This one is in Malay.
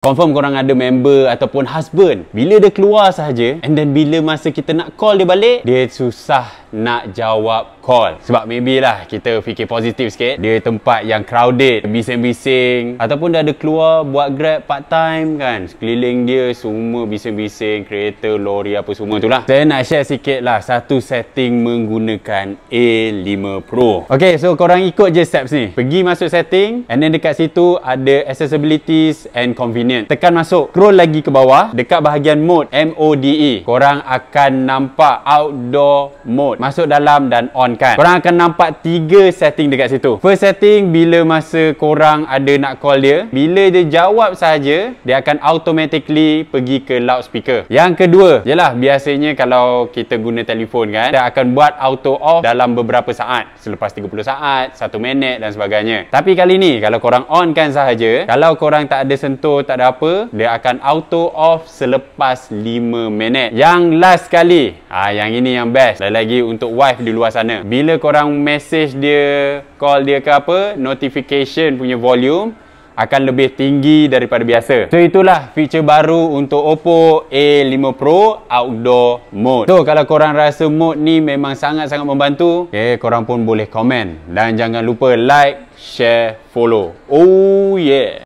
Confirm korang ada member ataupun husband, bila dia keluar sahaja, and then bila masa kita nak call dia balik, dia susah nak jawab call. Sebab maybe lah kita fikir positif sikit, dia tempat yang crowded, bising-bising, ataupun dah ada keluar buat Grab part time kan, sekeliling dia semua bising-bising, kereta, lori apa semua tu lah. Saya nak share sikit lah satu setting menggunakan A5 Pro. Ok, so korang ikut je steps ni. Pergi masuk setting, and then dekat situ ada accessibilities and convenience. Tekan masuk, scroll lagi ke bawah, dekat bahagian mode, MODE, korang akan nampak outdoor mode. Masuk dalam dan on kan. Korang akan nampak 3 setting dekat situ. First setting, bila masa korang ada nak call dia, bila dia jawab sahaja, dia akan automatically pergi ke loudspeaker. Yang kedua, yelah biasanya kalau kita guna telefon kan, dia akan buat auto off dalam beberapa saat, selepas 30 saat, 1 minit dan sebagainya. Tapi kali ni, kalau korang on kan sahaja, kalau korang tak ada sentuh, tak ada apa, dia akan auto off selepas 5 minit. Yang last kali, yang ini yang best, lagi untuk wife di luar sana, bila korang message dia, call dia ke apa, notification punya volume akan lebih tinggi daripada biasa. So itulah feature baru untuk Oppo A5 Pro Outdoor Mode. So kalau korang rasa mode ni memang sangat-sangat membantu, korang pun boleh komen. Dan jangan lupa like, share, follow. Oh yeah.